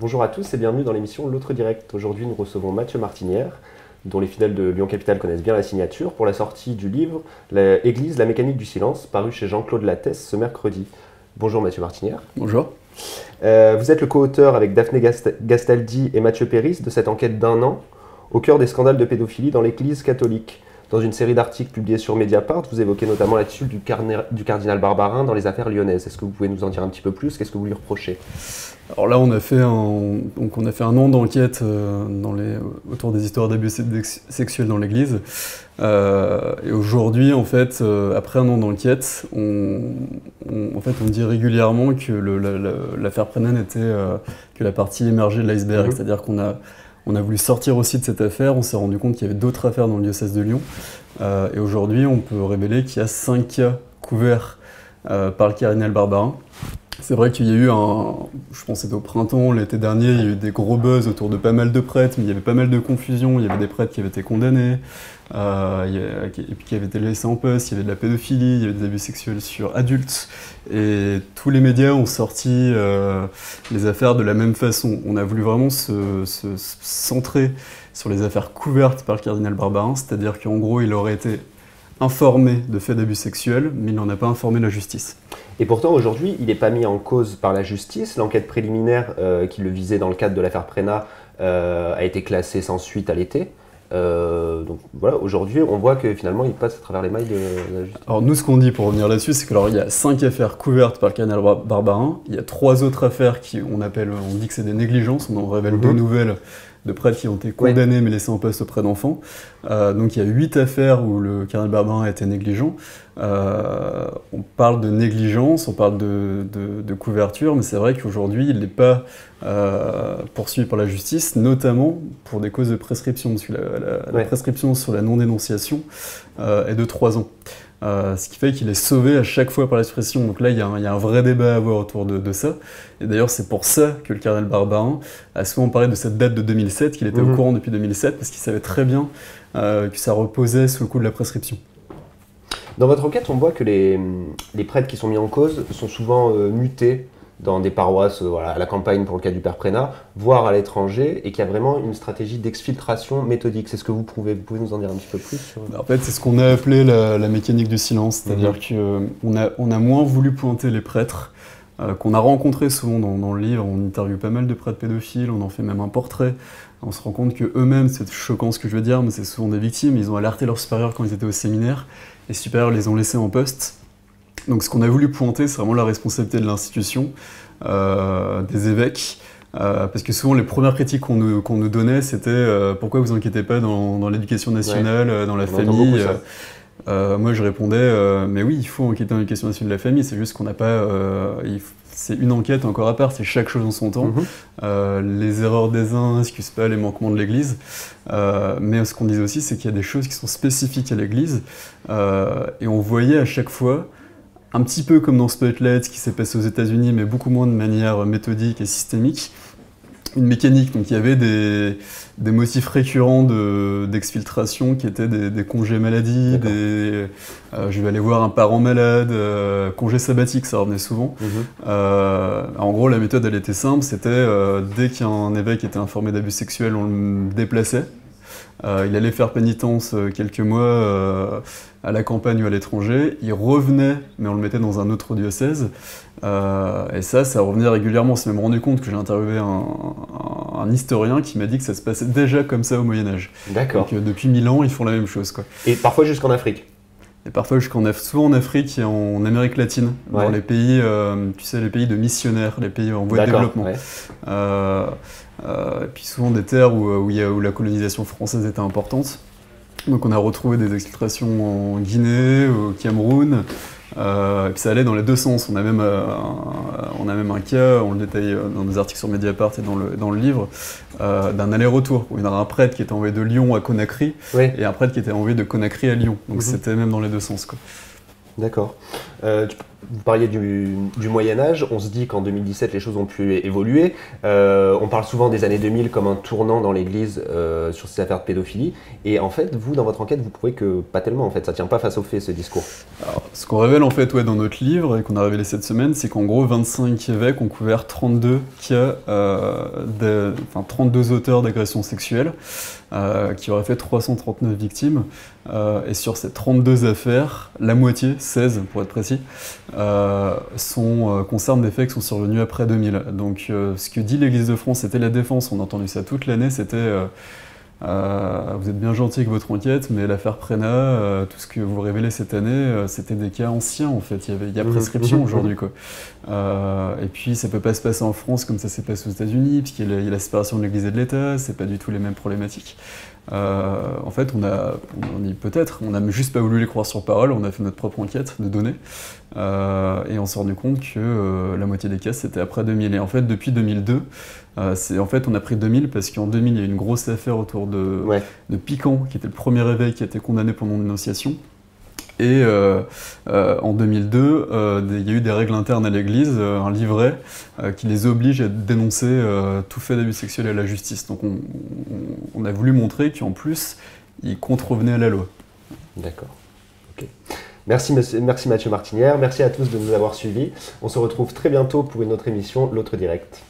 Bonjour à tous et bienvenue dans l'émission L'Autre Direct. Aujourd'hui, nous recevons Mathieu Martinière, dont les fidèles de Lyon Capitale connaissent bien la signature, pour la sortie du livre Église, la mécanique du silence, paru chez Jean-Claude Lattès ce mercredi. Bonjour Mathieu Martinière. Bonjour. Vous êtes le co-auteur avec Daphné Gastaldi et Mathieu Péris de cette enquête d'1 an au cœur des scandales de pédophilie dans l'Église catholique. Dans une série d'articles publiés sur Mediapart, vous évoquez notamment l'attitude du cardinal Barbarin dans les affaires lyonnaises. Est-ce que vous pouvez nous en dire un petit peu plus? Qu'est-ce que vous lui reprochez? Alors là, on a fait un an d'enquête autour des histoires d'abus sexuels dans l'Église. Et aujourd'hui, en fait, après un an d'enquête, on dit régulièrement que l'affaire Brennan était que la partie émergée de l'iceberg. C'est-à-dire qu'on a voulu sortir aussi de cette affaire, on s'est rendu compte qu'il y avait d'autres affaires dans le diocèse de Lyon. Et aujourd'hui, on peut révéler qu'il y a 5 cas couverts par le cardinal Barbarin. C'est vrai qu'il y a eu je pense que c'était au printemps, l'été dernier, il y a eu des gros buzz autour de pas mal de prêtres, mais il y avait pas mal de confusion, il y avait des prêtres qui avaient été condamnés, et puis qui avaient été laissés en poste, il y avait de la pédophilie, il y avait des abus sexuels sur adultes, et tous les médias ont sorti les affaires de la même façon. On a voulu vraiment se centrer sur les affaires couvertes par le cardinal Barbarin, c'est-à-dire qu'en gros, il aurait été informé de faits d'abus sexuels, mais il n'en a pas informé la justice. Et pourtant, aujourd'hui, il n'est pas mis en cause par la justice. L'enquête préliminaire qui le visait dans le cadre de l'affaire Brennan a été classée sans suite à l'été. Donc voilà, aujourd'hui, on voit que finalement, il passe à travers les mailles de la justice. Alors nous, ce qu'on dit pour revenir là-dessus, c'est qu'il y a 5 affaires couvertes par le cardinal Barbarin. Il y a 3 autres affaires on dit que c'est des négligences. On en révèle 2 nouvelles de prêtres qui ont été condamnés mais laissés en poste auprès d'enfants. Donc il y a 8 affaires où le cardinal Barbarin a été négligent. On parle de négligence, on parle de couverture, mais c'est vrai qu'aujourd'hui il n'est pas poursuivi par la justice, notamment pour des causes de prescription, parce que la prescription sur la non-dénonciation est de 3 ans. Ce qui fait qu'il est sauvé à chaque fois par l'expression. Donc là, il y a un vrai débat à avoir autour de ça. Et d'ailleurs, c'est pour ça que le cardinal Barbarin a souvent parlé de cette date de 2007, qu'il était au courant depuis 2007, parce qu'il savait très bien que ça reposait sous le coup de la prescription. Dans votre enquête, on voit que les prêtres qui sont mis en cause sont souvent mutés dans des paroisses à la campagne pour le cas du père Brennan, voire à l'étranger, et qu'il y a vraiment une stratégie d'exfiltration méthodique. C'est ce que vous prouvez. Vous pouvez nous en dire un petit peu plus sur... En fait, c'est ce qu'on a appelé la mécanique du silence, c'est-à-dire qu'on a moins voulu pointer les prêtres, qu'on a rencontrés souvent dans le livre. On interviewe pas mal de prêtres pédophiles, on en fait même un portrait. On se rend compte qu'eux-mêmes, c'est choquant ce que je veux dire, mais c'est souvent des victimes. Ils ont alerté leurs supérieurs quand ils étaient au séminaire, les supérieurs les ont laissés en poste. Donc ce qu'on a voulu pointer, c'est vraiment la responsabilité de l'institution, des évêques, parce que souvent les premières critiques qu'on nous donnait, c'était pourquoi vous inquiétez pas dans l'éducation nationale, dans la famille. Moi je répondais, mais oui, il faut enquêter dans l'éducation nationale de la famille, c'est juste qu'on n'a pas... c'est une enquête encore à part, c'est chaque chose en son temps. Les erreurs des uns n'excusent pas les manquements de l'Église. Mais ce qu'on disait aussi, c'est qu'il y a des choses qui sont spécifiques à l'Église. Et on voyait à chaque fois, un petit peu comme dans Spotlight, ce qui s'est passé aux États-Unis, mais beaucoup moins de manière méthodique et systémique, une mécanique. Donc il y avait des motifs récurrents d'exfiltration qui étaient des congés maladie, je vais aller voir un parent malade, congés sabbatiques, ça revenait souvent. En gros, la méthode, elle était simple, c'était dès qu'un évêque était informé d'abus sexuels, on le déplaçait. Il allait faire pénitence quelques mois à la campagne ou à l'étranger, il revenait, mais on le mettait dans un autre diocèse, et ça revenait régulièrement. On s'est même rendu compte que j'ai interviewé un historien qui m'a dit que ça se passait déjà comme ça au Moyen-Âge. D'accord. Donc depuis 1000 ans, ils font la même chose, quoi. Et parfois jusqu'en Afrique. Et parfois souvent en Afrique et en Amérique latine, dans les pays, tu sais, les pays de missionnaires, les pays en voie de développement. Et puis souvent des terres où la colonisation française était importante. Donc on a retrouvé des exfiltrations en Guinée, au Cameroun, et puis ça allait dans les 2 sens. On a même un cas, on le détaille dans des articles sur Mediapart et dans le livre, d'un aller-retour. Il y a un prêtre qui était envoyé de Lyon à Conakry, et un prêtre qui était envoyé de Conakry à Lyon. Donc c'était même dans les 2 sens, quoi. D'accord. vous parliez du Moyen-Âge, on se dit qu'en 2017 les choses ont pu évoluer. On parle souvent des années 2000 comme un tournant dans l'Église sur ces affaires de pédophilie. Et en fait, vous, dans votre enquête, vous prouvez que pas tellement, en fait, ça tient pas face aux faits, ce discours. Alors, ce qu'on révèle en fait dans notre livre et qu'on a révélé cette semaine, c'est qu'en gros 25 évêques ont couvert 32 cas, 32 auteurs d'agressions sexuelles qui auraient fait 339 victimes. Et sur ces 32 affaires, la moitié, 16 pour être précis, concernent des faits qui sont survenus après 2000. Donc ce que dit l'Église de France, c'était la défense, on a entendu ça toute l'année, c'était vous êtes bien gentil avec votre enquête, mais l'affaire Prena, tout ce que vous révélez cette année, c'était des cas anciens en fait, il y a prescription aujourd'hui quoi. Et puis ça peut pas se passer en France comme ça s'est passé aux États-Unis, puisqu'il y a la séparation de l'Église et de l'État, c'est pas du tout les mêmes problématiques. En fait, on a juste pas voulu les croire sur parole, on a fait notre propre enquête de données, et on s'est rendu compte que la moitié des cas c'était après 2000. Et en fait, depuis 2002, on a pris 2000 parce qu'en 2000, il y a eu une grosse affaire autour de Piquant, qui était le premier évêque qui a été condamné pour non-dénonciation. Et en 2002, il y a eu des règles internes à l'Église, un livret qui les oblige à dénoncer tout fait d'abus sexuel à la justice. Donc on a voulu montrer qu'en plus, ils contrevenaient à la loi. D'accord. Ok. Merci Mathieu Martinière, merci à tous de nous avoir suivis. On se retrouve très bientôt pour une autre émission, l'Autre Direct.